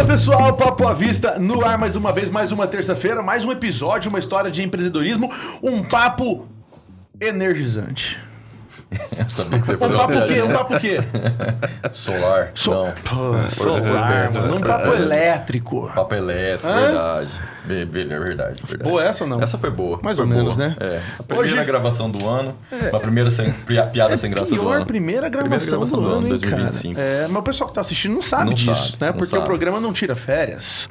Fala pessoal, Papo à Vista no ar mais uma vez, mais uma terça-feira, mais um episódio, uma história de empreendedorismo, um papo energizante. Eu sabia que você ia fazer Um papo o quê? Um papo o quê? Solar. Não. Pô, solar, mano, um papo elétrico. Papo elétrico, Hã? verdade. Boa essa ou não? Essa foi boa. Mais foi ou menos, boa. né? É. A primeira Hoje- gravação do ano, a primeira piada sem graça do Pior ano. primeira gravação do ano, hein, 2025. cara? É, mas o pessoal que tá assistindo não sabe Não disso, sabe, né? não Porque o sabe. programa não tira férias.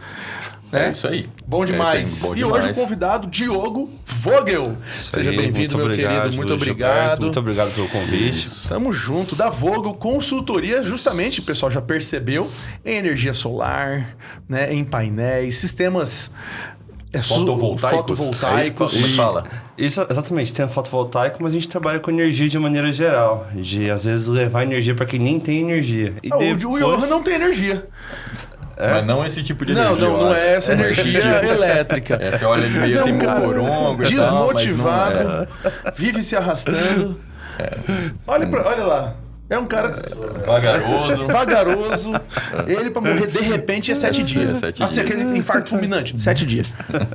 É Né? isso aí. Bom demais. É isso aí, bom E hoje o demais. convidado, Diogo Vogel. Seja bem-vindo, meu querido. Muito obrigado. Muito obrigado pelo convite. Tamo junto. Da Vogel Consultoria, justamente, o pessoal já percebeu, em energia solar, né, em painéis, sistemas Fotovoltaicos. fotovoltaicos. Como fala? Isso, exatamente, tem a fotovoltaico, mas a gente trabalha com energia de maneira geral. De, às vezes, levar energia para quem nem tem energia. E Ah, o Johan não tem energia. Mas não esse tipo de Não, energia. não, eu não acho. é essa energia elétrica. É, você olha ele Mas meio é assim, um cara mocorongo e tal, desmotivado, mas vive se arrastando. Olha lá. É um cara não é. Vagaroso. vagaroso. Ele pra morrer de repente é 7 dias. 7 Assim, dias. aquele infarto fulminante. 7 dias.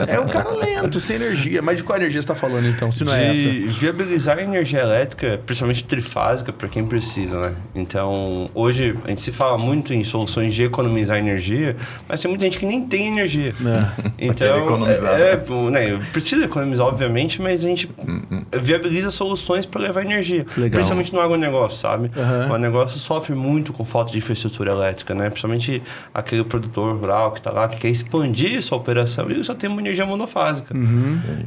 É um cara lento, sem energia. Mas de qual energia você tá falando então, se não é essa? De viabilizar a energia elétrica, principalmente trifásica, para quem precisa, né? Então, hoje a gente se fala muito em soluções de economizar energia, mas tem muita gente que nem tem energia. Quer Então, economizar, precisa economizar, obviamente, mas a gente viabiliza soluções para levar energia. Legal. Principalmente no agronegócio, sabe? Aham. O agronegócio sofre muito com falta de infraestrutura elétrica, né? Principalmente aquele produtor rural que está lá, que quer expandir sua operação e só tem uma energia monofásica.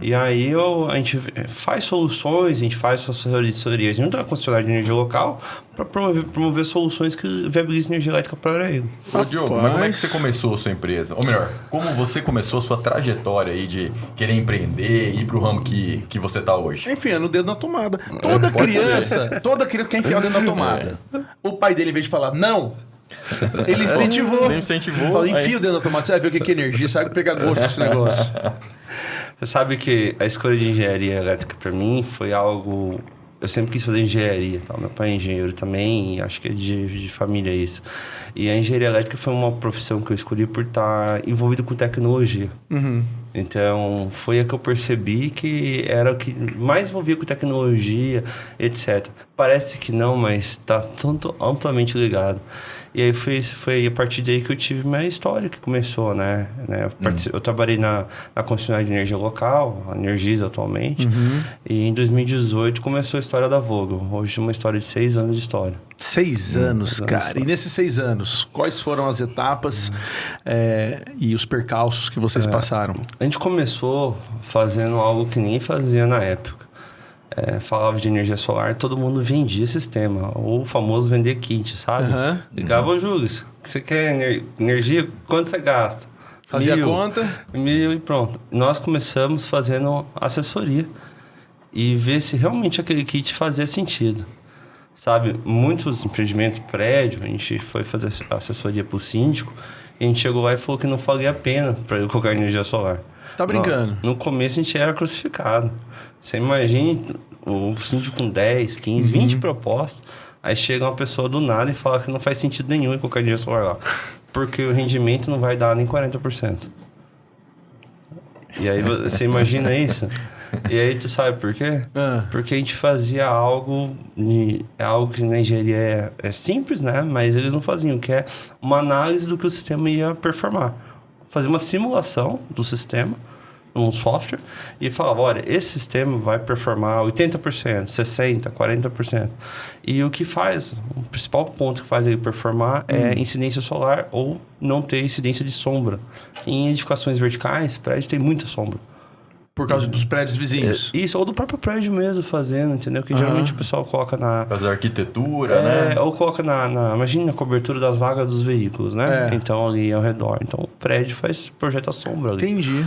E aí a gente faz soluções, a gente faz assessoria, a gente não está concessionário de energia local para promover soluções que viabilizem energia elétrica para ele. Ô, Diogo, mas como é que você começou a sua empresa? Ou melhor, como você começou a sua trajetória aí de querer empreender e ir pro ramo que você tá hoje? Enfiando o dedo na tomada. Toda criança quer enfiar o dedo na tomada. O pai dele, em vez de falar não, ele incentivou. Ele incentivou. Falou, Aí- enfia o dedo na tomada, você vai ver o que é energia, você vai pegar gosto desse negócio. Você sabe que a escolha de engenharia elétrica para mim foi algo... Eu sempre quis fazer engenharia, tal. Meu pai é engenheiro também, e acho que é de família isso. E a engenharia elétrica foi uma profissão que eu escolhi por estar envolvido com tecnologia. Então, foi a que eu percebi que era o que mais envolvia com tecnologia, etc. Parece que não, mas está amplamente ligado. E aí foi a partir daí que eu tive minha história que começou, né? Eu trabalhei na concessionária de energia local, a Energisa atualmente. E em 2018 começou a história da Vogel. Hoje é uma história de 6 anos de história. 6 anos, 6 anos cara. só. E nesses 6 anos, quais foram as etapas e os percalços que vocês passaram? A gente começou fazendo algo que ninguém fazia na época. Falava de energia solar, todo mundo vendia sistema. Ou o famoso vender kit, sabe? Ligava, ô Júlio, você quer energia? Quanto você gasta? Fazia a 1.000. conta? 1.000 e pronto. Nós começamos fazendo assessoria e ver se realmente aquele kit fazia sentido. Sabe, muitos empreendimentos, prédio, a gente foi fazer assessoria para o síndico e a gente chegou lá e falou que não valia a pena para ele colocar energia solar. Tá brincando? No começo a gente era crucificado. Você imagina o síndico com 10, 15, 20 propostas, aí chega uma pessoa do nada e fala que não faz sentido nenhum em colocar energia solar lá. Porque o rendimento não vai dar nem 40%. E aí você imagina isso? E aí tu sabe por quê? Porque a gente fazia algo que na engenharia é simples, né? Mas eles não faziam, que é uma análise do que o sistema ia performar. Fazer uma simulação do sistema, um software, e falava, olha, esse sistema vai performar 80%, 60%, 40%. E o que faz, o principal ponto que faz ele performar é incidência solar ou não ter incidência de sombra. Em edificações verticais, prédios tem muita sombra. Por causa dos prédios vizinhos. Isso, ou do próprio prédio mesmo fazendo, entendeu? Que geralmente o pessoal coloca na... Fazer arquitetura, né? Ou coloca imagina na cobertura das vagas dos veículos, né? Então ali ao redor. Então o prédio projeta sombra ali. Entendi.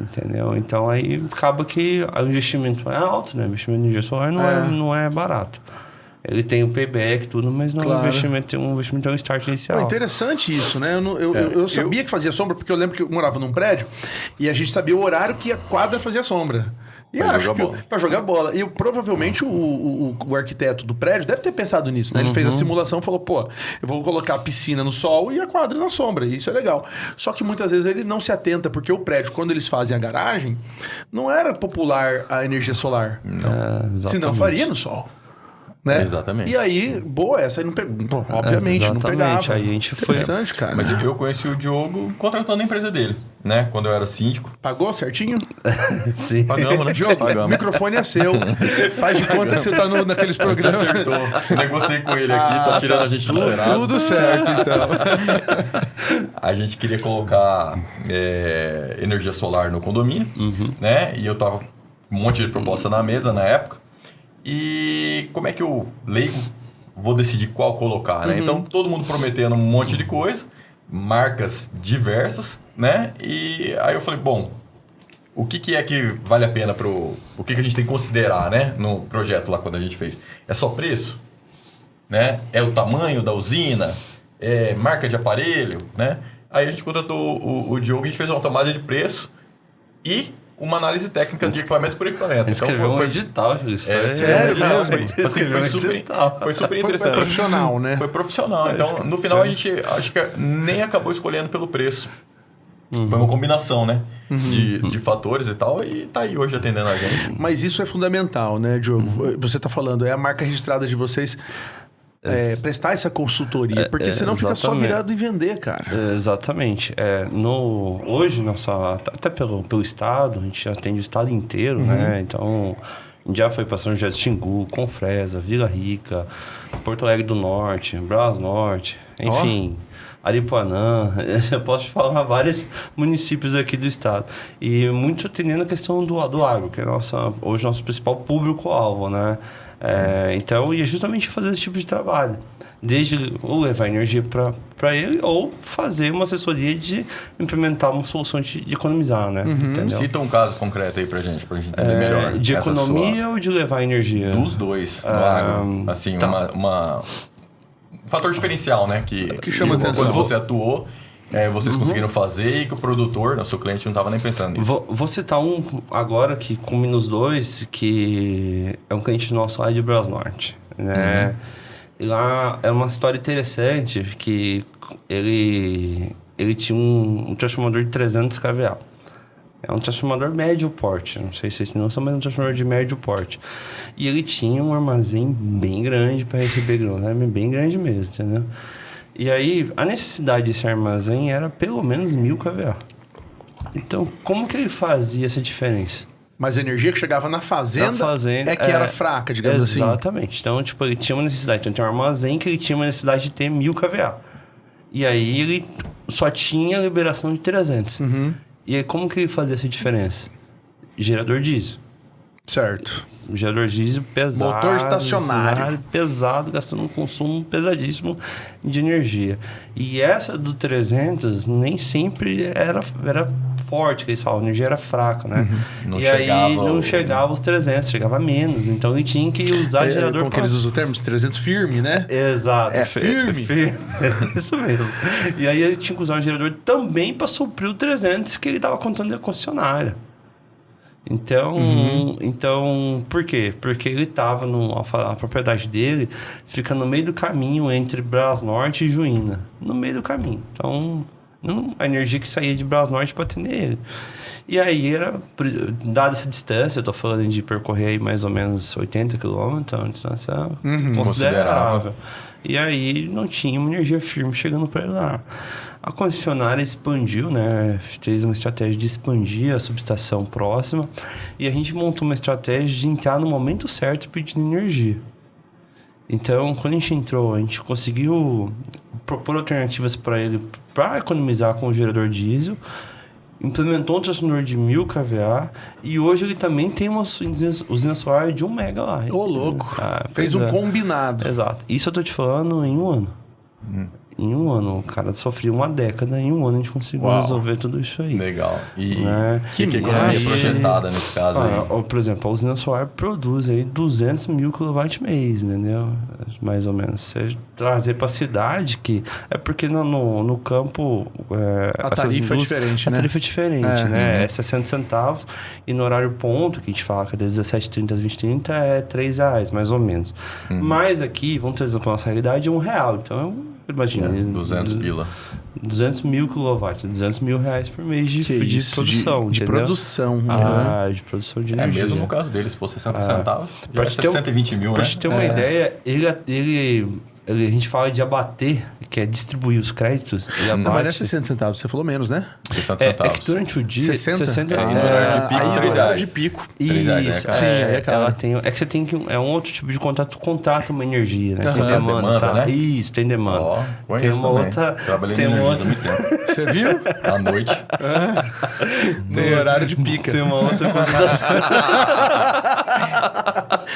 Entendeu? Então aí acaba que o investimento é alto, né? O investimento em energia solar não é barato. Ele tem o payback e tudo, mas não Claro. um investimento é um start inicial. Pô, interessante isso, né? Eu sabia que fazia sombra, porque eu lembro que eu morava num prédio e a gente sabia o horário que a quadra fazia sombra. E Pra acho jogar que bola. pra jogar bola. E provavelmente o arquiteto do prédio deve ter pensado nisso, né? Ele fez a simulação e falou, pô, eu vou colocar a piscina no sol e a quadra na sombra. E isso é legal. Só que muitas vezes ele não se atenta, porque o prédio, quando eles fazem a garagem, não era popular a energia solar. Senão faria no sol. Né? Exatamente. E aí, boa, essa aí não pegou. Pô, obviamente, não pegava. Aí a gente foi... Interessante, cara. Mas eu conheci o Diogo contratando a empresa dele, né? Quando eu era síndico. Pagou certinho? Sim. Pagamos, né? Diogo, o Pagamos. microfone é seu. Faz de conta que você tá naqueles Já programas. acertou. Negociei com ele aqui, tá tirando a gente do Serasa. Tudo certo, então. A gente queria colocar energia solar no condomínio, né? E eu tava com um monte de proposta na mesa na época. E como é que eu, leigo, vou decidir qual colocar, né? Então, todo mundo prometendo um monte de coisa, marcas diversas, né? E aí eu falei, bom, o que é que vale a pena o que a gente tem que considerar, né? No projeto lá, quando a gente fez. É só preço? Né? É o tamanho da usina? É marca de aparelho? Né? Aí a gente contratou o Diogo e a gente fez uma tomada de preço e uma análise técnica de equipamento por equipamento. Escreveu um edital, Júlio. sério mesmo? Foi super interessante. Foi profissional, né? Foi profissional. Então, no final, a gente acho que nem acabou escolhendo pelo preço. Foi uma combinação, né? De fatores e tal. E tá aí hoje atendendo a gente. Mas isso é fundamental, né, Diogo? Você tá falando, é a marca registrada de vocês... prestar essa consultoria, porque senão fica só virado em vender, cara. Exatamente. Hoje, até pelo estado, a gente atende o estado inteiro, né? Então, a gente já foi para São José do Xingu, Confresa, Vila Rica, Porto Alegre do Norte, Brás Norte, enfim... Aripuanã, eu posso te falar vários municípios aqui do estado. E muito atendendo a questão do agro, que é hoje o nosso principal público-alvo, né? Então, e é justamente fazer esse tipo de trabalho. Desde ou levar energia para ele, ou fazer uma assessoria de implementar uma solução de economizar, né? Entendeu? Cita um caso concreto aí pra gente entender melhor. De economia ou de levar energia? Dos dois, no agro. Assim, um fator diferencial, né? Que chama atenção. Quando você atuou, vocês conseguiram fazer e que o produtor, o seu cliente, não estava nem pensando nisso. Vou citar um agora que com -2, que é um cliente nosso lá de Brás Norte, né? E lá é uma história interessante que ele tinha um transformador de 300 kVA. É um transformador médio porte, não sei se vocês não são, mas é um transformador de médio porte. E ele tinha um armazém bem grande para receber grão, né? Bem grande mesmo, entendeu? E aí, a necessidade desse armazém era pelo menos 1000 kVA. Então, como que ele fazia essa diferença? Mas a energia que chegava na fazenda é que era fraca, digamos assim. Exatamente. Então, tipo, ele tinha uma necessidade. Então, tem um armazém que ele tinha uma necessidade de ter 1000 kVA. E aí, ele só tinha liberação de 300. E aí, como que ele fazia essa diferença? Gerador diesel. Certo. Gerador diesel pesado. Motor estacionário. Pesado, gastando um consumo pesadíssimo de energia. E essa do 300 nem sempre era forte, que eles falam. A energia era fraca, né? Aí não chegava aos 300, chegava menos. Então ele tinha que usar gerador... Como que eles usam o termo? 300 firme, né? Exato. Firme. Isso mesmo. E aí ele tinha que usar um gerador também para suprir o 300 que ele estava contando da concessionária. Então, por quê? Porque ele estava, a propriedade dele fica no meio do caminho entre Brás Norte e Juína. No meio do caminho. Então, a energia que saía de Brás Norte para atender ele. E aí, dada essa distância, eu estou falando de percorrer aí mais ou menos 80 quilômetros, uma distância considerável. E aí, não tinha uma energia firme chegando para ele lá. A concessionária expandiu, né? Fez uma estratégia de expandir a subestação próxima e a gente montou uma estratégia de entrar no momento certo pedindo energia. Então, quando a gente entrou, a gente conseguiu propor alternativas para ele para economizar com o gerador diesel, implementou um transformador de 1000 kVA e hoje ele também tem uma usina solar de 1 mega lá. Ô, louco. Fez um combinado. Exato. Isso eu tô te falando em um ano. em um ano. O cara sofria uma década, em um ano a gente conseguiu resolver tudo isso aí. Legal. E né? que economia projetada nesse caso aí? Por exemplo, a usina solar produz aí 200 mil kWh, entendeu? Mais ou menos. Você trazer para a cidade, que é porque no campo... a tarifa é diferente, né? A tarifa é diferente, né? É 60 centavos e no horário ponto, que a gente fala que é das 17h30 às 20h30, é R$3, mais ou menos. Mas aqui, vamos trazer para a nossa realidade, é R$1. Então, imagina... 200 pila. 200 mil quilowatts, 200 mil reais por mês de produção. De produção. De produção de energia. Mesmo no caso dele, se fosse 60 centavos, já é 120 mil, né? Pra te ter uma ideia, a gente fala de abater, que é distribuir os créditos. Ele abate... Não, mas não é 60 centavos, você falou menos, né? 60 centavos. É que durante o dia... 60 horário de pico. Isso. Sim, aí é caro. Ela tem, é que você tem que... É um outro tipo de contrata uma energia, né? Tem demanda, tá? né? Isso, tem demanda. Tem uma outra... Trabalhei tem uma outra... há muito tempo. Você viu? À noite. Tem horário de pica. Tem uma outra contratação.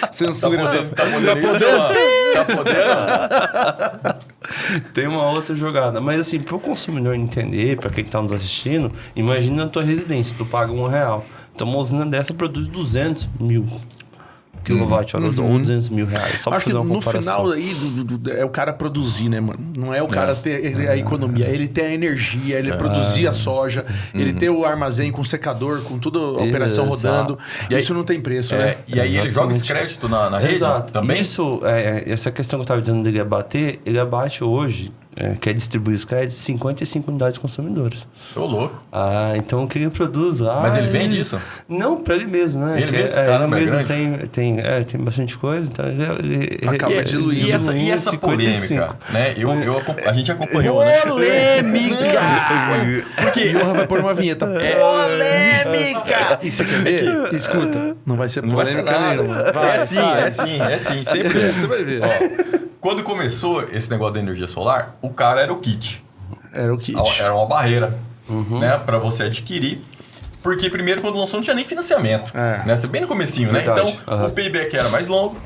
Censura. Tá podendo? Tem uma outra jogada. Mas assim, para o consumidor entender, para quem está nos assistindo, imagina a tua residência, tu paga R$1. Então uma usina dessa produz 200 mil quilowatt-hora ou 200 mil reais. Só para fazer uma comparação. No final aí é o cara produzir, né, mano? Não é o cara ter a economia, ele ter a energia, ele produzir a soja, ele ter o armazém com secador, com toda a operação rodando. E isso não tem preço, né? E aí ele joga esse crédito na rede também? Isso, essa questão que eu estava dizendo dele abater, ele abate hoje, quer distribuir os créditos, 55 unidades consumidoras. Tô louco. Então o que ele produz lá... Mas ele vende isso? Não, para ele mesmo, né? Ele mesmo? Caramba, ele mesmo tem bastante coisa, então ele acaba diluindo. E essa polêmica, né? A gente acompanhou, né? Polêmica! Porque o Johan vai pôr uma vinheta. Polêmica! E você quer ver? Escuta, não vai ser polêmica nenhuma. É sim, sempre é. Você vai ver. Quando começou esse negócio da energia solar, o cara era o kit. Era o kit. Era uma barreira, né? Pra você adquirir. Porque primeiro, quando lançou, não tinha nem financiamento. Né? Bem no comecinho, né? Então, o payback era mais longo.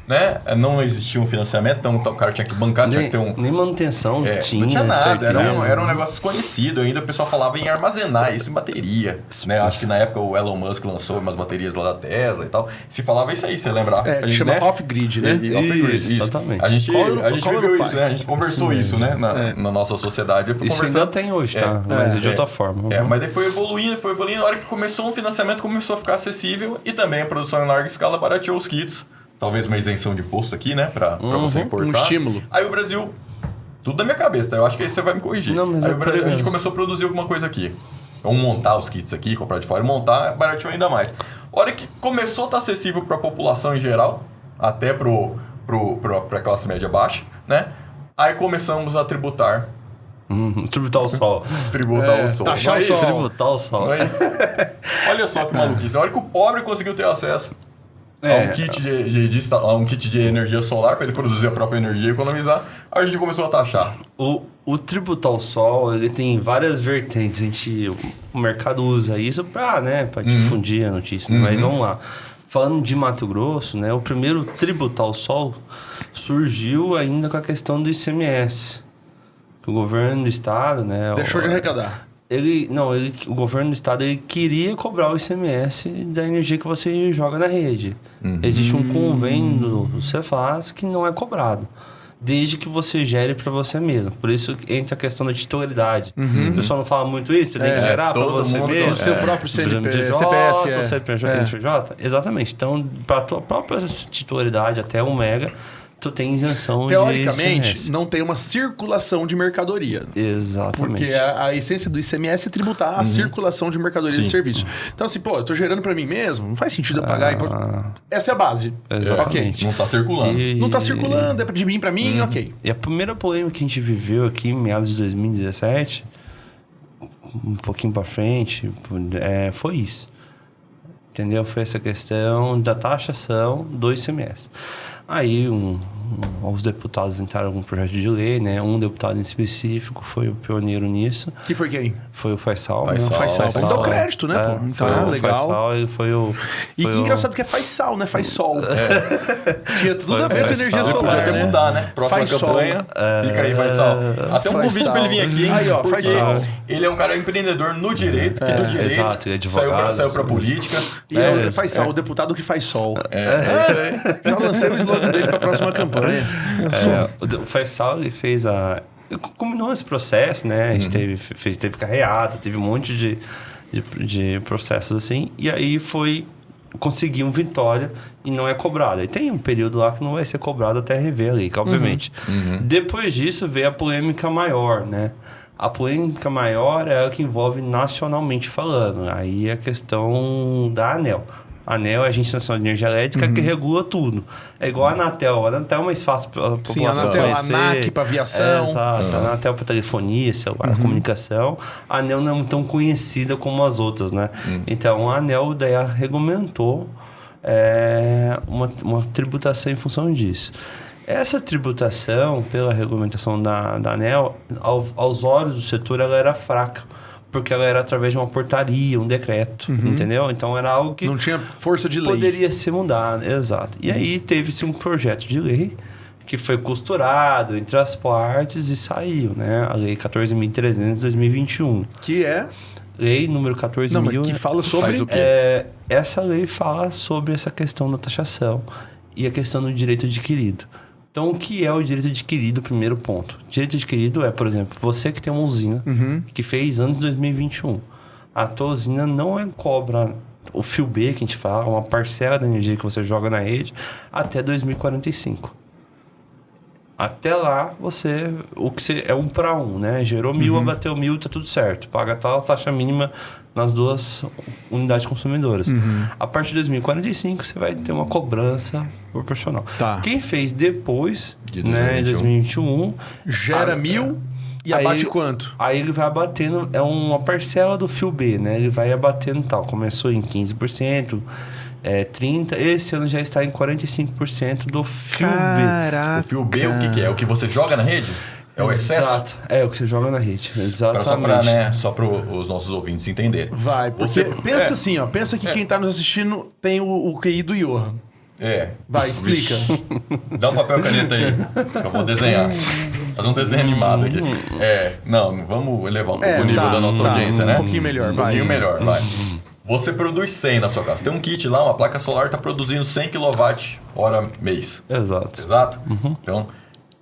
Né? Não existia um financiamento, então o cara tinha que bancar, tinha que ter um... Nem manutenção tinha. Não tinha nada, era um negócio desconhecido ainda. O pessoal falava em armazenar isso em bateria. Né? Acho que na época o Elon Musk lançou umas baterias lá da Tesla e tal. Se falava isso aí, você lembra? Que chama off-grid, né? Off-grid, exatamente. A gente viveu isso, né? A gente conversou isso, né? Na nossa sociedade. Isso ainda tem hoje, tá? Mas é de outra forma. Mas daí foi evoluindo. Na hora que começou o financiamento, começou a ficar acessível. E também a produção em larga escala barateou os kits. Talvez uma isenção de imposto aqui, né? Pra você importar. Um estímulo. Aí o Brasil... Tudo da minha cabeça, tá? Eu acho que aí você vai me corrigir. Aí o Brasil, a gente começou a produzir alguma coisa aqui. Vamos montar os kits aqui, comprar de fora e montar, barateou ainda mais. A hora que começou a estar acessível pra população em geral, até pra classe média baixa, né? Aí começamos a tributar. Tributar o sol. Tributar o sol. Taxar o sol. Tributar o sol. Olha só que maluquice. A hora que o pobre conseguiu ter acesso a um kit de energia solar para ele produzir a própria energia e economizar, a gente começou a taxar. O tributar ao sol, ele tem várias vertentes. O mercado usa isso para difundir a notícia. Mas vamos lá. Falando de Mato Grosso, né, o primeiro tributar ao sol surgiu ainda com a questão do ICMS. Que o governo do estado, né... Deixou de arrecadar. O governo do estado ele queria cobrar o ICMS da energia que você joga na rede. Existe um convênio do Cefaz que não é cobrado, desde que você gere para você mesmo. Por isso entra a questão da titularidade. O pessoal não fala muito isso, você tem que gerar para você mesmo. O seu próprio CPF. O CPF. Exatamente. Então, para a tua própria titularidade, até 1 mega, tu tem isenção de teoricamente, não tem uma circulação de mercadoria. Exatamente. Porque a essência do ICMS é tributar a circulação de mercadoria e serviço. Então, assim, eu tô gerando para mim mesmo, não faz sentido eu pagar imposto. Essa é a base. Exatamente. Não tá circulando. Não tá circulando, é de mim para mim, ok. E a primeira polêmica que a gente viveu aqui em meados de 2017, um pouquinho para frente, foi isso. Entendeu? Foi essa questão da taxação do ICMS. Aí os deputados entraram com um projeto de lei, né? Um deputado em específico foi o pioneiro nisso. Que foi quem? Foi o Faisal. Faisal. Vamos dar o crédito, né, pô? Então, legal. Faisal, ele foi o... E que engraçado que é Faisal, né? Faz sol. Tinha tudo a ver com energia solar, podia até né? mudar, né? Próxima campanha, fica aí, Faisal. Até um convite pra ele vir aqui, hein? Aí, ó, porque Faisal. ele é um cara empreendedor no direito, que do direito exato, ele é advogado, saiu pra política. E é o Faisal, o deputado que faz sol. Já lancei o slogan dele pra próxima campanha. O Faisal, ele fez combinou esse processo, né? A gente teve carreata, teve um monte de processos assim. E aí conseguir um Vitória e não é cobrado. E tem um período lá que não vai ser cobrado até rever a lei, que obviamente. Depois disso veio a polêmica maior, né? A polêmica maior é a que envolve nacionalmente falando. Aí é a questão da ANEEL. A ANEEL é a Agência Nacional de Energia Elétrica que regula tudo. É igual a Anatel. A Anatel é mais fácil para a população conhecer. A ANAC para aviação. Exato. A Anatel para telefonia, celular, comunicação. A ANEEL não é tão conhecida como as outras, né? Então, a ANEEL daí regulamentou uma tributação em função disso. Essa tributação, pela regulamentação da ANEEL, aos olhos do setor, ela era fraca. Porque ela era através de uma portaria, um decreto, entendeu? Então era algo que... Não tinha força de lei. Poderia ser mudado, exato. E aí teve-se um projeto de lei que foi costurado entre as partes e saiu, né? A Lei 14.300 de 2021. Que é... Lei número 14.000... Não, mas que fala sobre... Faz o quê? Essa lei fala sobre essa questão da taxação e a questão do direito adquirido. Então, o que é o direito adquirido? Primeiro ponto. Direito adquirido é, por exemplo, você que tem uma usina que fez antes de 2021. A tua usina não cobra o fio B, que a gente fala, uma parcela da energia que você joga na rede, até 2045. Até lá, é 1 para 1, né? Gerou 1.000, abateu 1.000, tá tudo certo. Paga tal taxa mínima nas duas unidades consumidoras. A partir de 2045, você vai ter uma cobrança proporcional. Tá. Quem fez depois, De né, 2021... Gera 1.000 e abate quanto? Aí ele vai abatendo, é uma parcela do fio B, né? Ele vai abatendo tal. Começou em 15%, 30%. Esse ano já está em 45% do fio Caraca. O fio B, o que é? O que você joga na rede? É o excesso? Exato. É o que você joga na rede. Exatamente. Só para os nossos ouvintes entenderem. Vai, porque pensa assim, ó. Pensa que quem tá nos assistindo tem o QI do Johan. Vai, explica. Dá um papel e caneta aí, que eu vou desenhar. Fazer um desenho animado aqui. Não, vamos elevar o nível da nossa audiência, né? Um pouquinho melhor, vai. Um pouquinho melhor, vai. Você produz 100 na sua casa. Tem um kit lá, uma placa solar está produzindo 100 kWh mês. Exato. Então,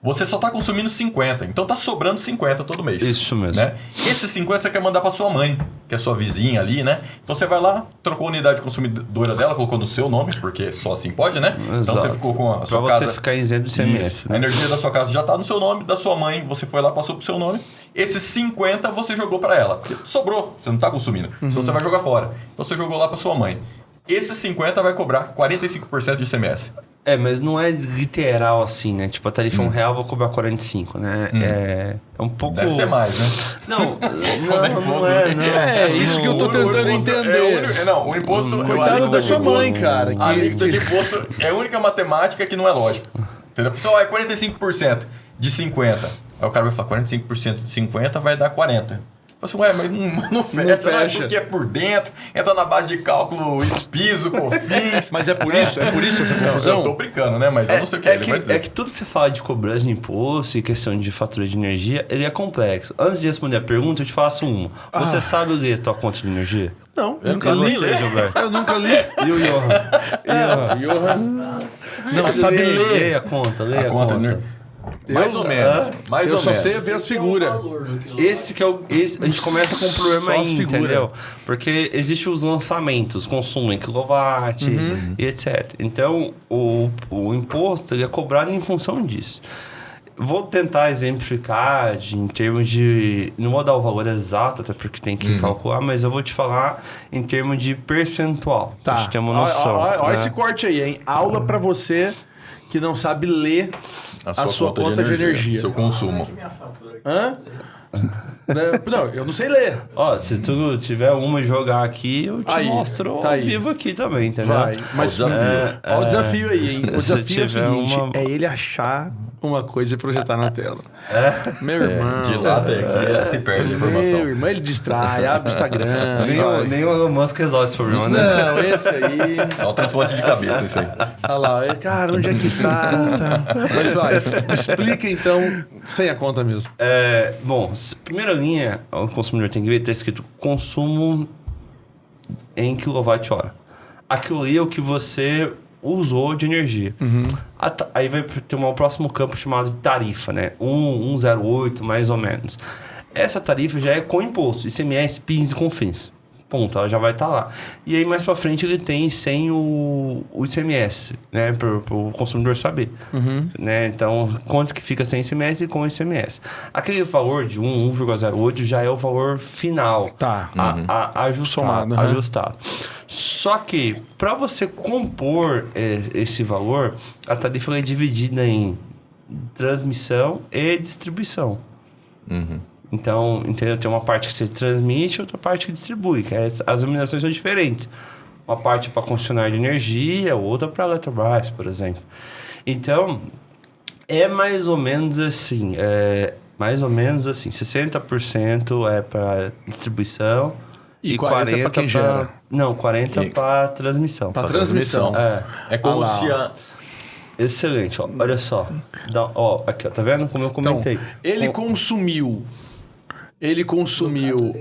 você só está consumindo 50. Então, está sobrando 50 todo mês. Isso mesmo. Né? Esses 50 você quer mandar para sua mãe, que é sua vizinha ali, né? Então, você vai lá, trocou a unidade consumidora dela, colocou no seu nome, porque só assim pode, né? Exato. Então, você ficou com a sua casa... Para você ficar isento do ICMS. Né? A energia da sua casa já está no seu nome, da sua mãe, você foi lá, passou pro seu nome. Esses 50 você jogou para ela. Porque sobrou, você não está consumindo. Então, você vai jogar fora. Então, você jogou lá para sua mãe. Esses 50 vai cobrar 45% de ICMS. Mas não é literal assim, né? Tipo, a tarifa R$1, vou cobrar 45, né? É um pouco... Deve ser mais, né? Não é, não. É isso que eu tô tentando entender. O imposto... Coitado da sua mãe, cara. A alíquota de imposto é a única matemática que não é lógica. Entendeu? Só é 45% de 50. Aí o cara vai falar, 45% de 50 vai dar 40. Eu falei assim, mas não fecha. Não é porque é por dentro, entra na base de cálculo piso, COFINS. Mas é por isso essa confusão? Eu tô brincando, né? Mas eu não sei o que ele vai dizer. É que tudo que você fala de cobrança de imposto e questão de fatura de energia, ele é complexo. Antes de responder a pergunta, eu te faço uma. Você sabe ler a tua conta de energia? Não, eu nunca li. Eu nunca li. E o Johan? Não sabe ler. Leia a conta, leia a conta. Mais ou menos. Eu só sei ver as figuras. Esse a gente começa com um problema aí, entendeu? Porque existem os lançamentos, consumo em quilowatt e etc. Então, o imposto ele é cobrado em função disso. Vou tentar exemplificar em termos de... Não vou dar o valor exato, até porque tem que calcular, mas eu vou te falar em termos de percentual. Tá. Pra gente ter uma noção. Olha né? esse corte aí, hein? Aula pra você que não sabe ler a sua conta de energia. Seu consumo. Hã? Não, eu não sei ler. Ó, se tu tiver uma e jogar aqui, eu te Aí, mostro tá ao aí. vivo aqui também, entendeu? Vai. Mas olha o desafio aí, hein? O se desafio é o tiver seguinte: uma- é ele achar uma coisa e projetar na tela. Meu irmão. De lá até aqui, se perde a informação. Meu irmão, ele distrai, abre o Instagram. Nem o Elon Musk resolve esse problema, né? Não, esse aí. Só um transplante de cabeça, isso aí. Olha lá, cara, onde é que tá? Mas vai, explica então, sem a conta mesmo. Bom, primeira linha, o consumidor tem que ver, está escrito consumo em quilowatt-hora. Aquilo ali é o que você usou de energia. Aí vai ter um próximo campo chamado de tarifa, né? 108, mais ou menos. Essa tarifa já é com imposto, ICMS, PIS e COFINS. Ponto, ela já vai estar lá. E aí, mais pra frente, ele tem sem o ICMS, né? Para o consumidor saber. Né? Então, quanto que fica sem ICMS e com ICMS. Aquele valor de 1,08 já é o valor final. Tá. Ajustado. Somado, Ajustado. Só que, para você compor esse valor, a tarifa ela é dividida em transmissão e distribuição. Então, entendeu? Tem uma parte que você transmite e outra parte que distribui. Que as iluminações são diferentes. Uma parte para concessionária de energia, outra para a Eletrobras, por exemplo. Então, é mais ou menos assim. 60% é para distribuição E 40 pra quem gera. Não, 40 para transmissão. Pra transmissão. É como Ah lá, se ó. a... Excelente, ó. Olha só. Aqui, ó. Tá vendo como eu comentei? Então, ele consumiu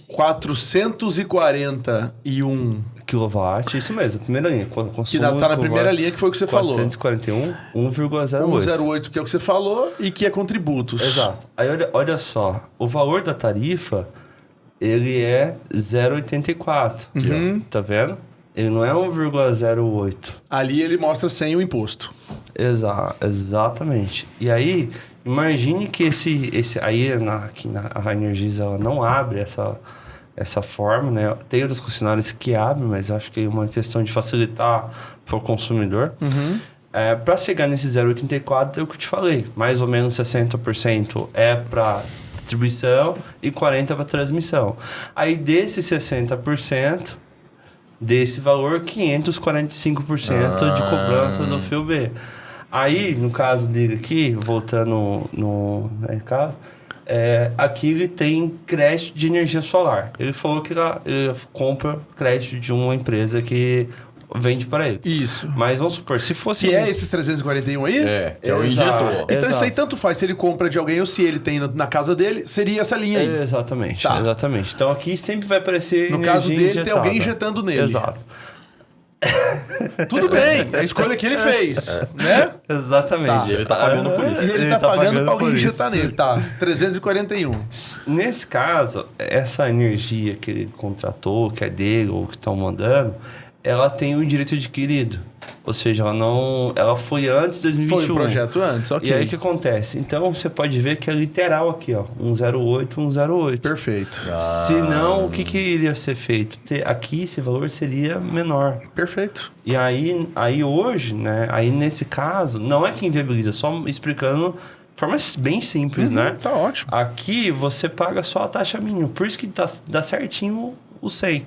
441, Kilowatt, isso mesmo, a primeira linha. que tá na primeira linha, que foi o que você falou. 441, 1,08. 108, que é o que você falou, e que é com tributos. Exato. Aí olha só, o valor da tarifa, ele é 0,84. Tá vendo? Ele não é 1,08. Ali ele mostra sem o imposto. Exatamente. E aí, imagine que aí a Energisa ela não abre essa forma, né? Tem outras concessionárias que abrem, mas acho que é uma questão de facilitar para o consumidor. Para chegar nesse 0,84 é o que eu te falei. Mais ou menos 60% é para distribuição e 40% para transmissão. Aí desse 60%, desse valor, 545% de cobrança do fio B. Aí, no caso dele aqui, voltando no caso, aqui ele tem crédito de energia solar. Ele falou que ele compra crédito de uma empresa que vende para ele. Isso. Mas vamos supor, se fosse... Que é esses 341 aí? que é o Exato. injetor. Então isso aí Exato. tanto faz se ele compra de alguém ou se ele tem na casa dele, seria essa linha aí. Exatamente, Tá. exatamente. Então aqui sempre vai aparecer No energia caso dele, tem injetada. alguém injetando nele. Exato. Tudo bem, é a escolha que ele fez, né? Exatamente. Tá. E ele tá pagando por isso. E ele tá pagando pra alguém por injetar isso. nele. Tá, 341. Nesse caso, essa energia que ele contratou, que é dele ou que estão mandando, ela tem o direito adquirido. Ou seja, ela foi antes de 2021. Foi o projeto antes, ok. E aí o que acontece? Então você pode ver que é literal aqui, ó, 108, 108. Perfeito. Senão, o que iria ser feito? Aqui esse valor seria menor. Perfeito. E aí hoje, né? Aí nesse caso, não é que inviabiliza, só explicando de forma bem simples, né? Tá ótimo. Aqui você paga só a taxa mínima. Por isso que dá certinho o 100.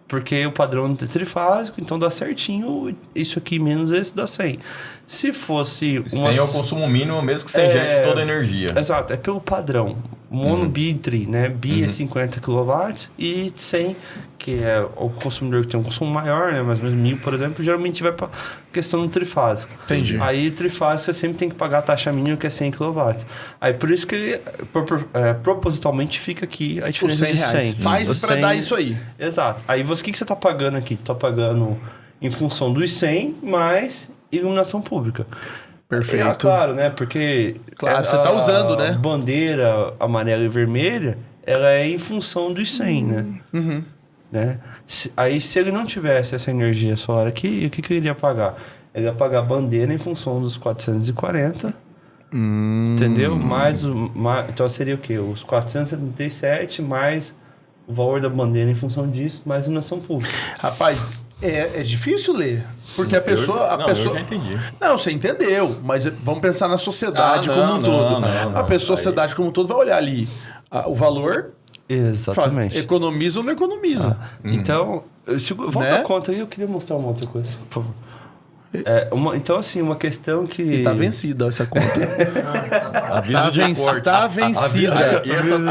Porque o padrão é trifásico, então dá certinho isso aqui menos esse dá 100. Se fosse... 100 é o consumo mínimo, mesmo que você injete toda a energia. Exato, é pelo padrão. Mono, bi e tri, né? Bi é 50 kW e 100, que é o consumidor que tem um consumo maior, né? Mais ou menos 1000, por exemplo, geralmente vai para questão do trifásico. Entendi. Aí, trifásico, você sempre tem que pagar a taxa mínima, que é 100 kW. Aí, por isso que propositalmente fica aqui a Os diferença 100 de reais. 100. Faz Os pra 100 dar isso aí. Exato. Aí, o que você tá pagando aqui? Tá pagando em função dos 100 mais iluminação pública. Perfeito. Claro, né? Porque... Claro, você tá usando, né? A bandeira amarela e vermelha, ela é em função dos 100, né? Né? Aí, se ele não tivesse essa energia solar aqui, o que ele iria pagar? Ele ia pagar a bandeira em função dos 440, entendeu? Então, seria o quê? Os 477 mais o valor da bandeira em função disso, mais iluminação pública. Rapaz, é difícil ler. Porque a pessoa... Eu já entendi. Não, você entendeu. Mas vamos pensar na sociedade como um todo. A sociedade como um todo vai olhar ali. O valor... Exatamente. Economiza ou não economiza. Então, volta a conta aí, eu queria mostrar uma outra coisa, por favor. Então, assim, uma questão que... E tá vencida essa conta. Aviso de corte. Tá vencida.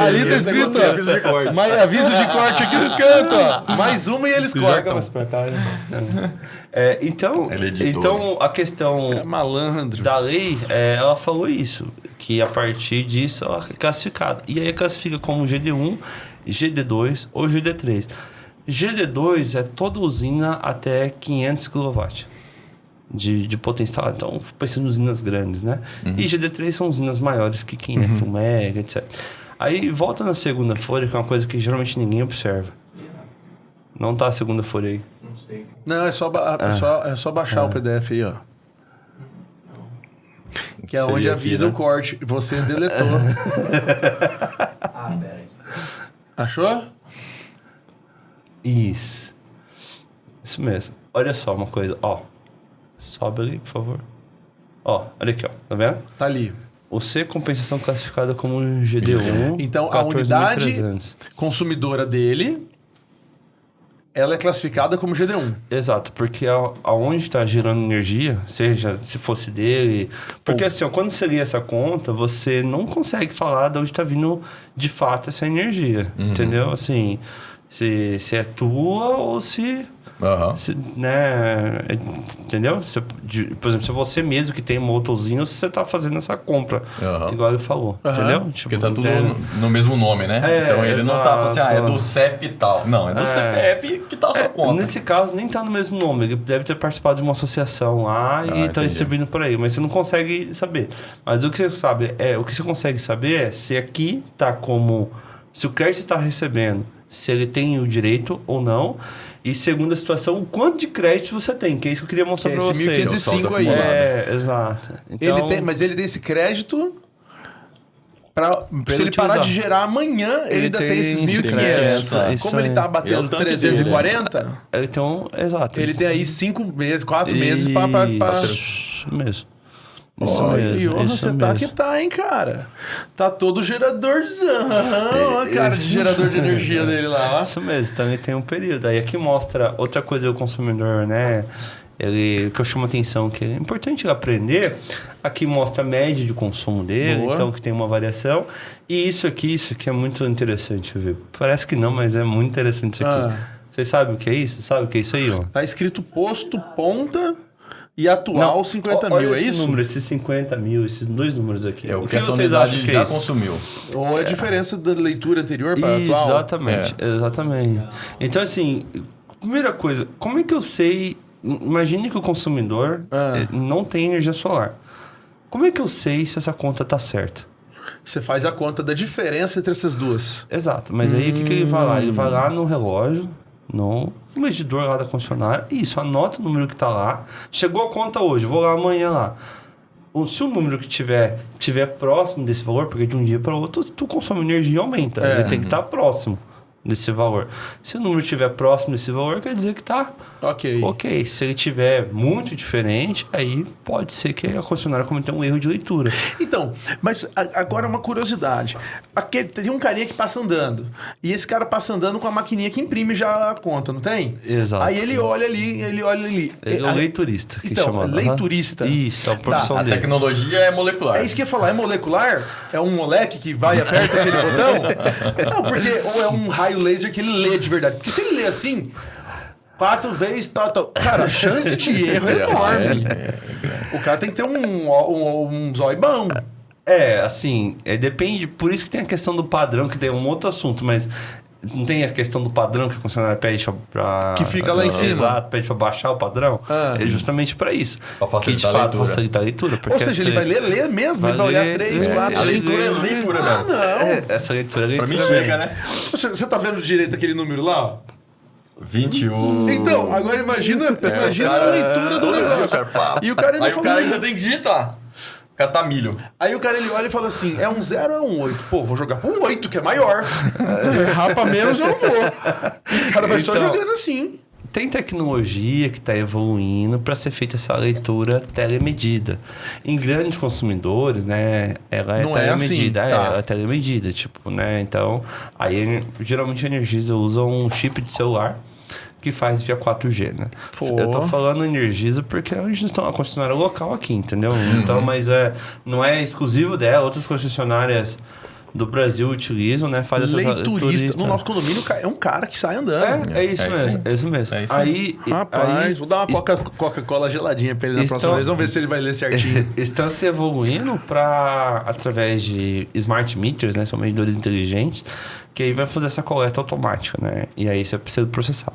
Ali tá escrito, aviso de corte. Mas aviso de corte aqui no canto, ó. Mais uma e eles cortam. Pra cá, né? Então, a questão Malandro. da lei, ela falou isso, que a partir disso ela é classificada. E aí classifica como GD1, GD2 ou GD3. GD2 é toda usina até 500 kW. De potencial. Então, pensando em usinas grandes, né? E GD3 são usinas maiores que 500 mega, etc. Aí, volta na segunda folha, que é uma coisa que geralmente ninguém observa. Não tá a segunda folha aí. Não sei. Não, é só baixar o PDF aí, ó. Que é onde avisa o corte. Você deletou. Pera aí. Achou? Isso mesmo. Olha só uma coisa, ó. Sobe ali, por favor. Ó, olha aqui, ó. Tá vendo? Tá ali. O C, compensação classificada como GD1. Então, a unidade consumidora dele, ela é classificada como GD1. Exato, porque aonde está gerando energia, seja se fosse dele... Porque assim, ó, quando você lê essa conta, você não consegue falar de onde está vindo de fato essa energia. Entendeu? Assim, se é tua ou se né, entendeu? Por exemplo, se é você mesmo que tem uma outra usina, você está fazendo essa compra, igual ele falou, entendeu? Tipo, porque tá tudo no mesmo nome, né? Então ele não tá falando assim, é do CEP e tal. Não, é do CPF que tá a sua conta. Nesse caso, nem tá no mesmo nome. Ele deve ter participado de uma associação lá e tá distribuindo por aí. Mas você não consegue saber. Mas o que você sabe o que você consegue saber é se aqui tá como... Se o crédito está recebendo, se ele tem o direito ou não. E segundo a situação, o quanto de crédito você tem, que é isso que eu queria mostrar para vocês. Esse 1505 aí. Exato. Então, mas ele tem esse crédito se ele parar de gerar amanhã, ele ainda tem esses 1.500. Como ele tá batendo 340, ele tem exato. Ele tem aí 5 meses, 4 meses para... Isso mesmo. Isso mesmo. Você tá que tá, hein, cara? Tá todo geradorzão. Olha a cara de gerador de energia dele lá. Ó. Isso mesmo, também tem um período. Aí aqui mostra outra coisa do consumidor, né? Que eu chamo a atenção, que é importante ele aprender. Aqui mostra a média de consumo dele, então que tem uma variação. E isso aqui é muito interessante, viu? Parece que não, mas é muito interessante isso aqui. Vocês sabem o que é isso? Sabe o que é isso aí, ó? Tá escrito posto ponta e atual 50 mil, é isso? Número, esses 50 mil, esses dois números aqui. O que vocês acham que já consumiu? Ou a diferença da leitura anterior para atual? Exatamente. Então, assim, primeira coisa, como é que eu sei... Imagine que o consumidor não tem energia solar. Como é que eu sei se essa conta tá certa? Você faz a conta da diferença entre essas duas. Exato. Mas aí o que ele vai lá? Ele vai lá no relógio, no medidor lá da concessionária, isso, anota o número que tá lá. Chegou a conta hoje, vou lá amanhã lá. Se o número que tiver próximo desse valor, porque de um dia para outro tu consome energia e aumenta. Ele tem que estar próximo desse valor. Se o número estiver próximo desse valor, quer dizer que tá ok. Se ele estiver muito diferente, aí pode ser que a concessionária cometeu um erro de leitura. Então, mas agora uma curiosidade. Tem um carinha que passa andando. E esse cara passa andando com a maquininha que imprime já a conta, não tem? Exato. Aí ele olha ali. Ele é o leiturista, que chama. Leiturista. Isso, é a profissão dele. A tecnologia é molecular. É isso que eu ia falar. É molecular? É um moleque que vai e aperta aquele botão? Não, porque... Ou é um raio laser que ele lê de verdade. Porque se ele lê assim... 4 vezes, tal. Cara, a chance de erro é enorme. O cara tem que ter um zóio bom. Assim, depende... Por isso que tem a questão do padrão, que tem um outro assunto, mas... Não tem a questão do padrão que a concessionária pede pra... Que fica lá em cima. Exato, pede pra baixar o padrão. É justamente pra isso. Pra facilitar a leitura. Facilitar a leitura. Ou seja, ele vai ler mesmo, ele vai olhar 3, 4, 5... A leitura é leitura, né? Não. Essa leitura é leitura. Pra mim chega, né? Você tá vendo direito aquele número lá, ó? 21. Então, agora imagina a leitura do negócio. E o cara ainda falou o cara ainda tem que digitar. Catamilho. Aí o cara ele olha e fala assim: é um 0 ou é um 8? Pô, vou jogar pro 8, que é maior. Rapa menos eu não vou. O cara vai só jogando assim. tem tecnologia que está evoluindo para ser feita essa leitura telemedida. Em grandes consumidores, né, ela é Não é telemedida. assim, tá. Ela é telemedida, tipo, né? Então, aí geralmente a Energisa usa um chip de celular que faz via 4G, né? Pô. Eu tô falando Energisa porque a gente está uma concessionária local aqui, entendeu? Então, mas não é exclusivo dela, outras concessionárias do Brasil utilizam, né? Faz essas Leiturista. No nosso condomínio é um cara que sai andando. É isso mesmo, é isso mesmo. É isso Aí, Rapaz, vou dar uma Coca-Cola geladinha pra ele na próxima vez. Vamos ver se ele vai ler certinho. Estão se evoluindo para através de smart meters, né? São medidores inteligentes, que aí vai fazer essa coleta automática, né? E aí você precisa processar.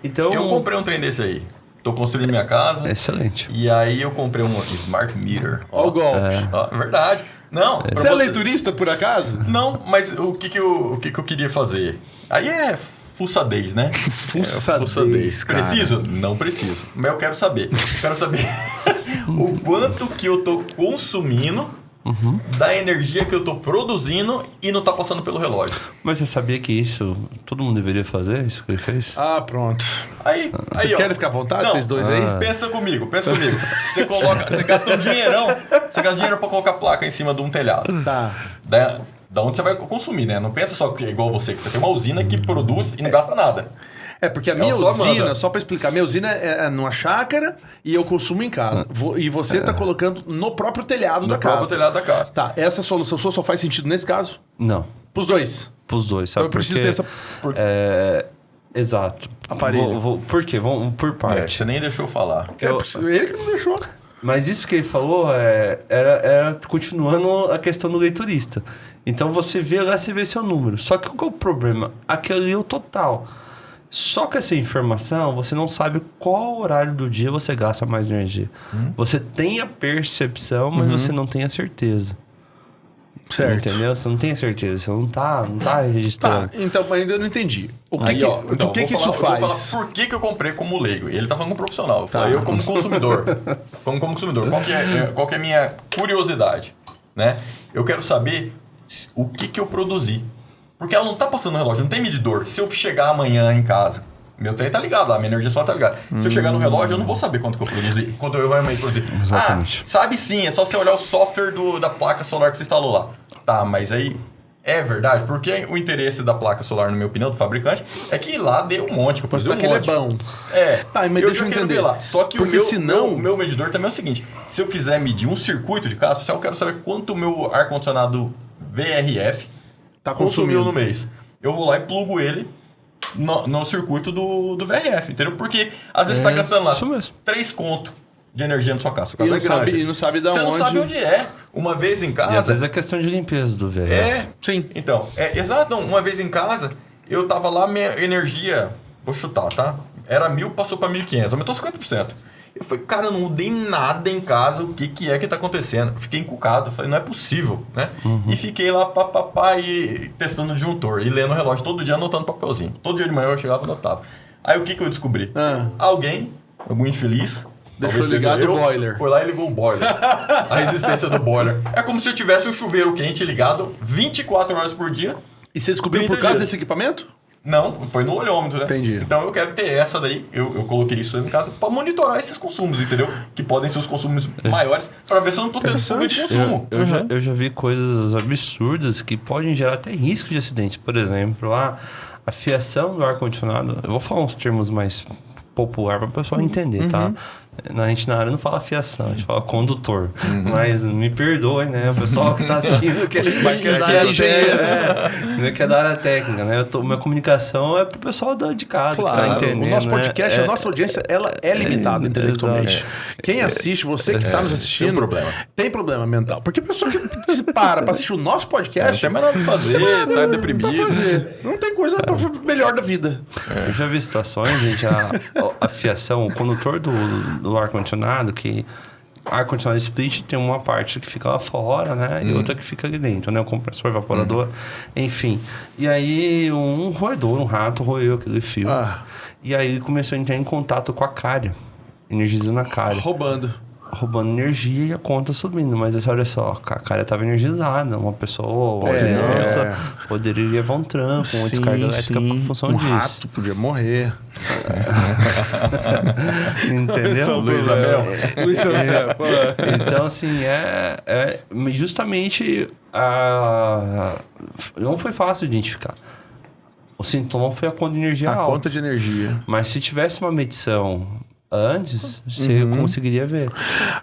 Então, Eu comprei um trem desse aí. Tô construindo minha casa. Excelente. E aí eu comprei um Smart Meter. Ó o golpe. Ó, verdade. Não. pra Você é leiturista, por acaso? Não, mas o que eu queria fazer? Aí é fuçadez, né? Fuçadez, cara. Preciso? Não preciso. Mas eu quero saber. Quero saber o quanto que eu tô consumindo da energia que eu tô produzindo e não tá passando pelo relógio. Mas você sabia que isso todo mundo deveria fazer, isso que ele fez? Ah, pronto. Aí, Vocês querem ficar à vontade, Não. vocês dois aí? Pensa comigo. Você gasta um dinheirão. Você gasta dinheiro pra colocar placa em cima de um telhado. Tá. Da onde você vai consumir, né? Não pensa só que é igual você, que você tem uma usina que produz e não gasta nada. É, porque a minha só usina, manda. só pra explicar, minha usina é numa chácara e eu consumo em casa. E você tá colocando no próprio telhado da No próprio casa. telhado da casa. Tá, essa solução sua só faz sentido nesse caso? Não, Pros dois. pros dois, Então sabe? eu preciso Porque, ter essa... exato. Aparelho. Por quê? Vamos por parte. Você nem deixou eu falar. Ele que não deixou. Mas isso que ele falou era continuando a questão do leiturista. Então você vê lá, você vê seu número. Só que qual é o problema? Aquele ali é o total. Só que essa informação, você não sabe qual horário do dia você gasta mais energia. Você tem a percepção, mas você não tem a certeza. Certo. Entendeu? Você não tem a certeza, você não tá Tá, registrando. então ainda não entendi. O que, Aí, que, ó, o então, que, que vou isso falar- eu vou faz? falar por que eu comprei como leigo. Ele tá falando como profissional. Eu falei eu como consumidor. como consumidor. Qual que é a minha curiosidade? Né? Eu quero saber o que eu produzi. Porque ela não tá passando no relógio, não tem medidor. Se eu chegar amanhã em casa, meu trem tá ligado lá, minha energia só tá ligada. Se eu chegar no relógio, eu não vou saber quanto que eu produzi, quanto eu realmente produzi. Exatamente. Sabe sim, é só você olhar o software da placa solar que você instalou lá. Tá, mas aí é verdade, porque o interesse da placa solar, na minha opinião, do fabricante, é que lá dê um monte, que eu produzi um Mas aquele monte. é bom. É, Tá, mas deixa eu quero entender. ver lá. Só que Porque o senão- meu medidor também é o seguinte, se eu quiser medir um circuito de casa, eu quero saber quanto o meu ar-condicionado VRF Tá consumiu consumindo. no mês. Eu vou lá e plugo ele no circuito do VRF, entendeu? Porque às vezes você tá gastando lá isso mesmo. 3 conto de energia na sua casa. Sua E casa não, é grande. e não sabe de Você onde. não sabe onde é. Uma vez em casa... E às vezes é questão de limpeza do VRF. É, Sim. então, exato, não, uma vez em casa, eu tava lá, minha energia, vou chutar, tá? Era 1.000, passou pra 1.500, aumentou 50%. Eu falei, cara, eu não mudei nada em casa, o que é que tá acontecendo? Eu fiquei encucado, falei, não é possível, né? E fiquei lá, e testando o disjuntor, e lendo o relógio todo dia, anotando papelzinho. Todo dia de manhã eu chegava e anotava. Aí o que eu descobri? Algum infeliz... Deixou talvez seja ligado eu, o boiler. Foi lá e ligou o boiler. A resistência do boiler. É como se eu tivesse um chuveiro quente ligado 24 horas por dia. E você descobriu 30 por causa dias. desse equipamento? Não, foi no olhômetro, né? Entendi. Então eu quero ter essa daí, eu coloquei isso em casa pra monitorar esses consumos, entendeu? Que podem ser os consumos maiões, pra ver se eu não tô tendo fuga de consumo. Eu já vi coisas absurdas que podem gerar até risco de acidente. Por exemplo, a fiação do ar-condicionado. Eu vou falar uns termos mais popular para o pessoal entender, tá? A gente na área não fala fiação, a gente fala condutor. Mas me perdoe, né? O pessoal que tá assistindo que é da área técnica, que é da área técnica, né? Minha comunicação é pro pessoal de casa que tá entendendo. O nosso né? podcast, a nossa audiência, ela é limitada intelectualmente. exato. Quem assiste, você que tá nos assistindo, Tem um problema. Tem problema mental. Porque a pessoa que se para pra assistir o nosso Não podcast... tem mais nada pra fazer, tá deprimido. pra fazer. Não tem coisa melhor da vida. Eu já vi situações, gente, a fiação, o condutor do ar-condicionado, que ar-condicionado split tem uma parte que fica lá fora, né? E outra que fica ali dentro, né? O compressor, evaporador, enfim. E aí um roedor, um rato, roeu aquele fio. E aí ele começou a entrar em contato com a cárie, energizando a cárie. Roubando Energia e a conta subindo. Mas olha só, a cárie estava energizada. Uma pessoa, uma criança, poderia levar um trampo, uma descarga elétrica por função disso. Rato podia morrer. Entendeu? Luiz Amel. Então, assim, justamente não foi fácil identificar. O sintoma foi a conta de energia alta. A conta de energia. Mas se tivesse uma medição antes, você conseguiria ver.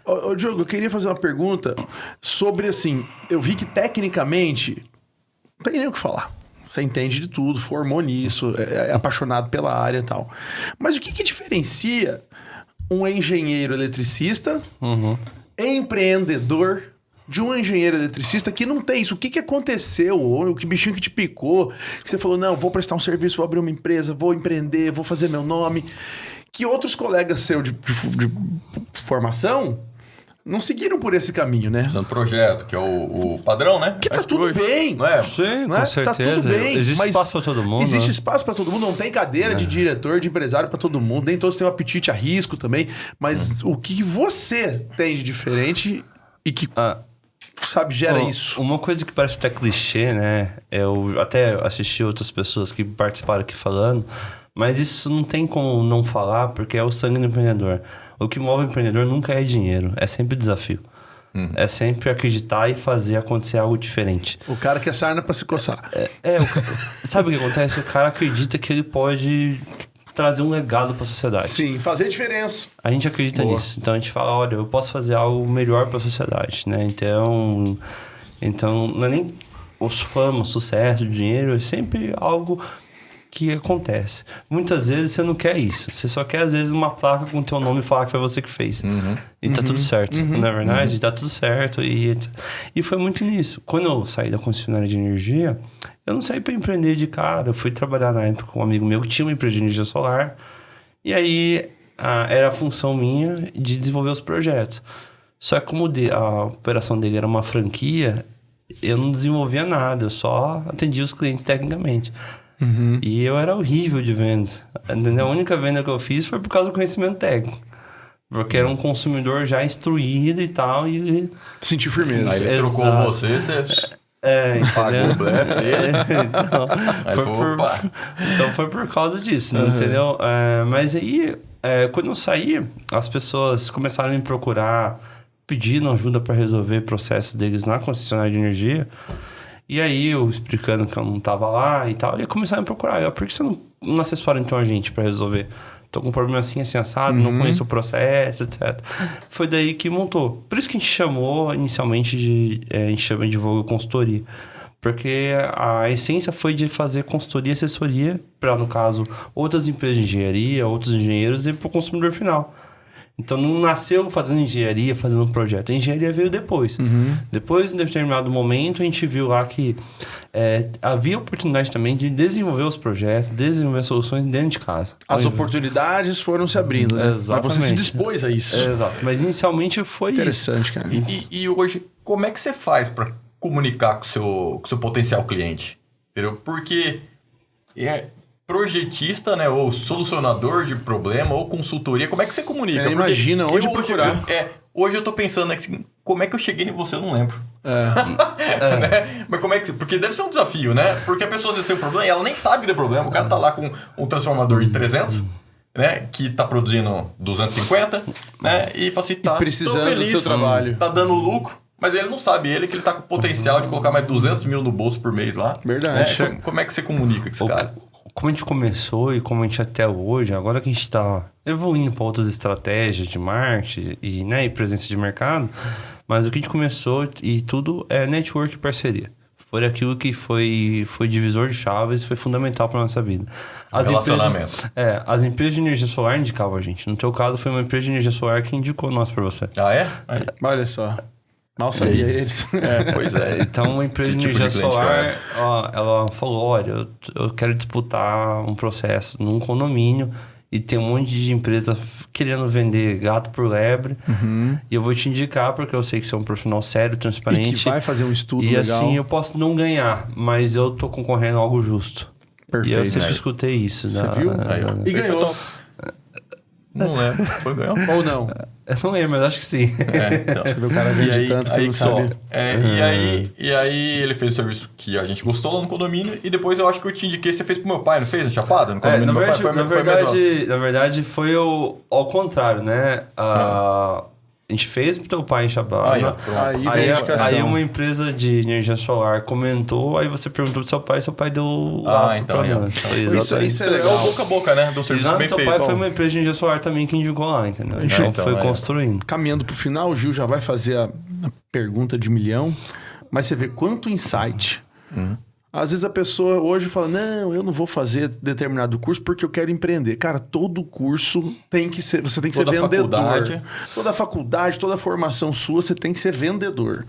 Ô, Diogo, eu queria fazer uma pergunta sobre, assim, eu vi que tecnicamente não tem nem o que falar. Você entende de tudo, formou nisso, é apaixonado pela área e tal. Mas o que diferencia um engenheiro eletricista, empreendedor, de um engenheiro eletricista que não tem isso? O que aconteceu? Ou que bichinho que te picou? Que você falou, não, vou prestar um serviço, vou abrir uma empresa, vou empreender, vou fazer meu nome. Que outros colegas seus de formação não seguiram por esse caminho, né? Usando projeto, que é o padrão, né? Que tá tudo bem. Não é? Sim, não é? com certeza. Tá tudo bem. Existe espaço para todo mundo. Existe espaço para todo mundo. Não tem cadeira de diretor, de empresário para todo mundo. Nem todos têm um apetite a risco também. Mas o que você tem de diferente e que, sabe, gera isso? Uma coisa que parece até clichê, né? Eu até assisti outras pessoas que participaram aqui falando, mas isso não tem como não falar, porque é o sangue do empreendedor. O que move o empreendedor nunca é dinheiro, é sempre desafio. É sempre acreditar e fazer acontecer algo diferente. O cara quer sarna pra se coçar. Sabe o que acontece? O cara acredita que ele pode trazer um legado para a sociedade. Sim, fazer diferença. A gente acredita nisso. Então a gente fala, olha, eu posso fazer algo melhor para a sociedade, né? Então não é nem os fama, o sucesso, o dinheiro, é sempre algo que acontece. Muitas vezes você não quer isso. Você só quer, às vezes, uma placa com o teu nome e falar que foi você que fez. E tá tudo certo. Não é verdade? Tá tudo certo. E foi muito nisso. Quando eu saí da concessionária de energia, eu não saí para empreender de cara. Eu fui trabalhar na época com um amigo meu que tinha uma empresa de energia solar. E aí, era a função minha de desenvolver os projetos. Só que como a operação dele era uma franquia, eu não desenvolvia nada. Eu só atendia os clientes tecnicamente. E eu era horrível de vendas. A única venda que eu fiz foi por causa do conhecimento técnico. Porque era um consumidor já instruído e tal. E sentiu firmeza. Aí ele trocou você pagou o blefe dele. Então foi por causa disso, entendeu? Mas aí, quando eu saí, as pessoas começaram a me procurar, pedindo ajuda para resolver processos deles na concessionária de energia. E aí, eu explicando que eu não tava lá e tal, e começaram a me procurar. Por que você não assessora então a gente para resolver? Tô com um problema assim assado, não conheço o processo, etc. Foi daí que montou. Por isso que a gente chamou inicialmente a gente chama de Vogel Consultoria. Porque a essência foi de fazer consultoria e assessoria para, no caso, outras empresas de engenharia, outros engenheiros e para o consumidor final. Então, não nasceu fazendo engenharia, fazendo um projeto. A engenharia veio depois. Depois, em determinado momento, a gente viu lá que havia oportunidade também de desenvolver os projetos, desenvolver soluções dentro de casa. As oportunidades foram se abrindo, né? Exatamente. Mas você se dispôs a isso. Exato. Mas, inicialmente, foi interessante, cara. E hoje, como é que você faz para comunicar com o seu potencial cliente? Entendeu? Porque... projetista, né, ou solucionador de problema, ou consultoria, como é que você comunica? Você imagina onde procurar. Hoje eu tô pensando assim, como é que eu cheguei em você, eu não lembro. Né? Mas como é que... Porque deve ser um desafio, né? Porque a pessoa às vezes tem um problema e ela nem sabe que tem problema. O cara tá lá com um transformador de 300, né, que tá produzindo 250, né, e fala assim, tá precisando feliz, do seu trabalho. Tá dando lucro. Mas ele não sabe, que ele tá com o potencial de colocar mais 200 mil no bolso por mês lá. Verdade. Né? Como é que você comunica com esse cara? Como a gente começou e como a gente até hoje, agora que a gente está evoluindo para outras estratégias de marketing e presença de mercado, mas o que a gente começou e tudo é network e parceria. Foi aquilo que foi divisor de chaves e foi fundamental para nossa vida. Relacionamento. As empresas de energia solar indicavam a gente. No teu caso, foi uma empresa de energia solar que indicou nós para você. Ah, é? Olha só. Mal sabia eles. Pois é. Então, uma empresa de energia solar, ela falou, olha, eu quero disputar um processo num condomínio e tem um monte de empresa querendo vender gato por lebre. E eu vou te indicar porque eu sei que você é um profissional sério, transparente. E que vai fazer um estudo e legal. E assim, eu posso não ganhar, mas eu tô concorrendo a algo justo. Perfeito. E eu sempre escutei isso. Você viu? E ganhou. Não lembro. Foi ganhou? Ou não? Eu não lembro, mas acho que sim. Então. Você vê o cara vende tanto que não sabe. E aí ele fez o serviço que a gente gostou lá no condomínio e depois eu acho que eu te indiquei, você fez pro meu pai, não fez? No Chapado? No condomínio do meu pai? Na verdade, foi ao contrário, né? A gente fez pro teu pai em Chapado. Aí uma empresa de energia solar comentou, aí você perguntou pro seu pai deu o astro pra nós. Isso é legal. É o boca a boca, né? Do serviço bem feito. Teu pai foi uma empresa de energia solar também que indicou lá, entendeu? Então foi construindo. Caminhando pro final, o Gil já vai fazer a pergunta de 1 milhão, mas você vê quanto insight. Às vezes a pessoa hoje fala, não, eu não vou fazer determinado curso porque eu quero empreender. Cara, todo curso tem que ser... Você tem que ser vendedor. Toda faculdade, toda formação sua, você tem que ser vendedor.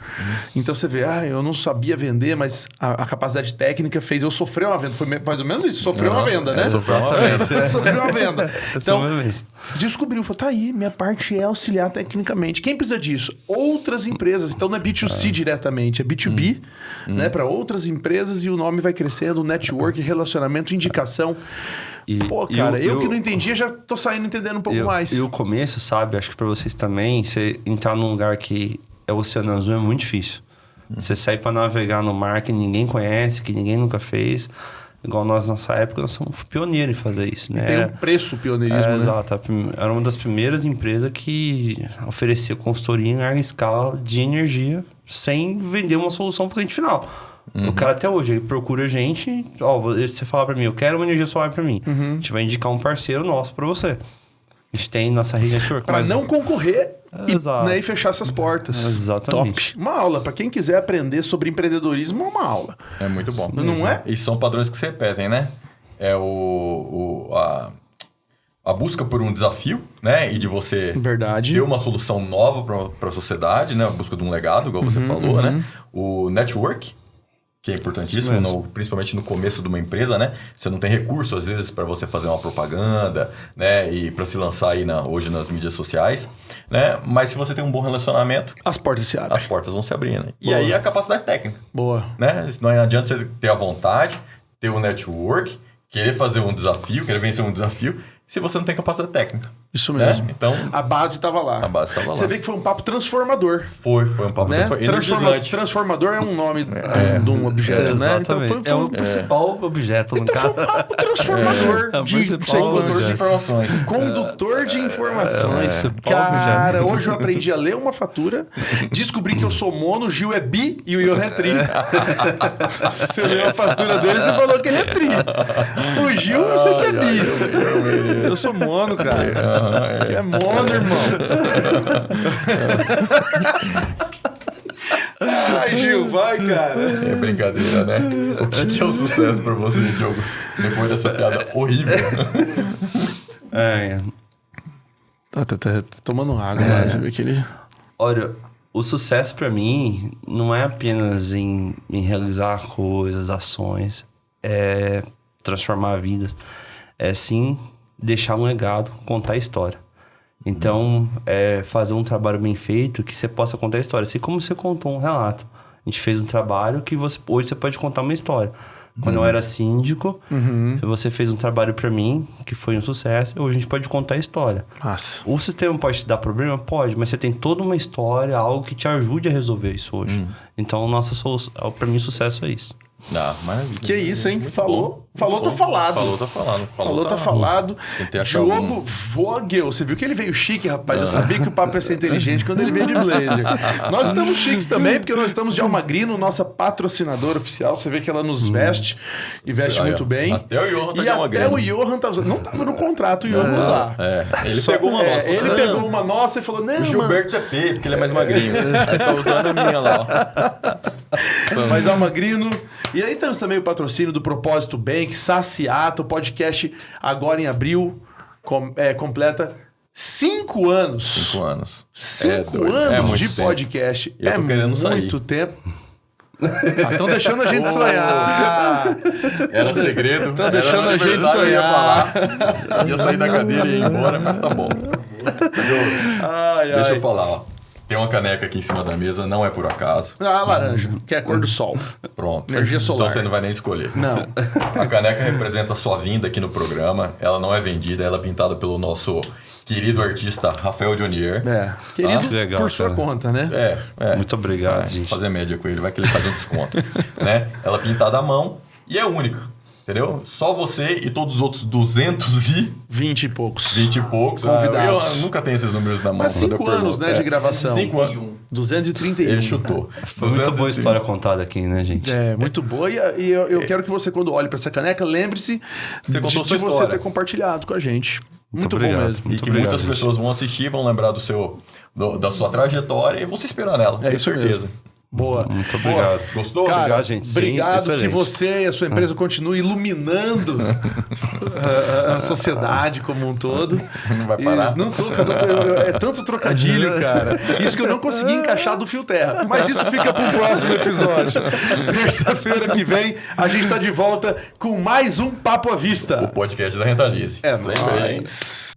Então você vê, eu não sabia vender, mas a capacidade técnica fez eu sofrer uma venda. Foi mais ou menos isso, sofreu uma venda, né? Sofreu uma venda. Então, descobriu, falou, tá aí, minha parte é auxiliar tecnicamente. Quem precisa disso? Outras empresas. Então não é B2C diretamente, é B2B, né? Para outras empresas e o nome vai crescendo, network, relacionamento, indicação. Pô, cara, eu que não entendia, já tô saindo entendendo um pouco mais. E o começo, sabe, acho que pra vocês também, você entrar num lugar que é o Oceano Azul é muito difícil. Você sair pra navegar no mar que ninguém conhece, que ninguém nunca fez. Igual nós, nossa época, nós somos pioneiros em fazer isso, né? Tem um preço pioneirismo, né? Exato. Era uma das primeiras empresas que oferecia consultoria em larga escala de energia sem vender uma solução pro cliente final. O cara até hoje, ele procura a gente, você fala pra mim, eu quero uma energia solar pra mim. A gente vai indicar um parceiro nosso pra você. A gente tem nossa rede network. Pra não concorrer e fechar essas portas. Exatamente. Top. Uma aula, pra quem quiser aprender sobre empreendedorismo, é uma aula. É muito bom. Não é? E são padrões que se repetem, né? É a busca por um desafio, né? E de você ter uma solução nova para a sociedade, né? A busca de um legado, igual você falou, né? O network, que é importantíssimo, principalmente no começo de uma empresa, né? Você não tem recurso, às vezes, para você fazer uma propaganda, né? E para se lançar aí hoje nas mídias sociais, né? Mas se você tem um bom relacionamento... As portas se abrem. As portas vão se abrindo. E aí a capacidade técnica. Boa. Né? Não adianta você ter a vontade, ter o network, querer fazer um desafio, querer vencer um desafio, se você não tem capacidade técnica. Isso mesmo. Né? Então, a base estava lá. Você vê que foi um papo transformador. Foi um papo transformador. Transformador é um nome de um objeto, né? Então é o principal objeto no caso. Foi um papo transformador condutor de informações. Condutor de informações. Cara, hoje eu aprendi a ler uma fatura, descobri que eu sou mono, o Gil é bi e o Iorra é tri. Você leu a fatura dele e falou que ele é tri. O Gil, eu sei que é bi. Eu sou mono, cara. É mono, irmão. Ai, Gil, vai, cara. É brincadeira, né? O que é o sucesso pra você, Diogo? Depois dessa piada horrível. Tá tomando água, né? Você vê que ele... Olha, o sucesso pra mim não é apenas em realizar coisas, ações, é transformar vidas. É sim deixar um legado, contar a história. Então, fazer um trabalho bem feito que você possa contar a história. Assim como você contou um relato. A gente fez um trabalho que hoje você pode contar uma história. Quando eu era síndico, você fez um trabalho para mim, que foi um sucesso, hoje a gente pode contar a história. Nossa. O sistema pode te dar problema? Pode, mas você tem toda uma história, algo que te ajude a resolver isso hoje. Então, nossa solução, para mim, sucesso é isso. Maravilha. Que isso, hein? Falou, tá falado. Falou, tá falado. Diogo Vogel. Você viu que ele veio chique, rapaz? Eu sabia que o papo ia ser inteligente quando ele veio de blazer. Nós estamos chiques também, porque nós estamos de Almagrino, nossa patrocinadora oficial. Você vê que ela nos veste e veste muito bem. Até o Johan tá de Almagrino. Até o Johan tá usando. Não tava no contrato o Johan usar. Ele pegou uma nossa. Ele pegou uma nossa e falou, não, o Gilberto é P, porque ele é mais magrinho. Aí tá usando a minha lá, ó. Mas Almagrino. E aí temos também o patrocínio do Propósito Bank, Saciato, o podcast agora em abril, completa 5 anos. 5 anos. 5 anos de podcast. É muito tempo. Estão deixando a gente sonhar. Era segredo. Estão deixando a gente sonhar. Ia sair da cadeira e ir embora, mas tá bom. Deixa eu falar, ó. Tem uma caneca aqui em cima da mesa, não é por acaso. Ah, laranja, que é a cor do sol. Pronto. Energia solar. Então você não vai nem escolher. Não. A caneca representa a sua vinda aqui no programa. Ela não é vendida, ela é pintada pelo nosso querido artista Rafael Jonier. Querido legal, por sua cara. conta, né? Muito obrigado, gente. Fazer média com ele, vai que ele faz um desconto. Né? Ela é pintada à mão e é única. Entendeu? Só você e todos os outros 20 e poucos. 20 e poucos. Convidados. Eu nunca tenho esses números na mão. Mas quando eu 5 anos, pergunto. né, de gravação. 5 anos. 231. Ele chutou. Foi muito boa a história contada aqui, né, gente? Muito boa. E eu quero que você, quando olhe para essa caneca, lembre-se Você contou de sua você história. ter compartilhado com a gente. Muito obrigado. bom mesmo. E Muito que obrigado, muitas gente. pessoas vão assistir, vão lembrar da sua trajetória e vão se inspirar nela. É com isso certeza. mesmo. Boa. Muito obrigado. Gostou? Cara, Obrigado, gente. Sim, obrigado excelente. que você e a sua empresa continuem iluminando a sociedade como um todo. Não vai parar? Não tô, é tanto trocadilho, cara. Isso que eu não consegui encaixar do Fio Terra. Mas isso fica pro próximo episódio. Terça-feira que vem, a gente tá de volta com mais um Papo à Vista. O podcast da Rentalize. É Lembrei. nóis.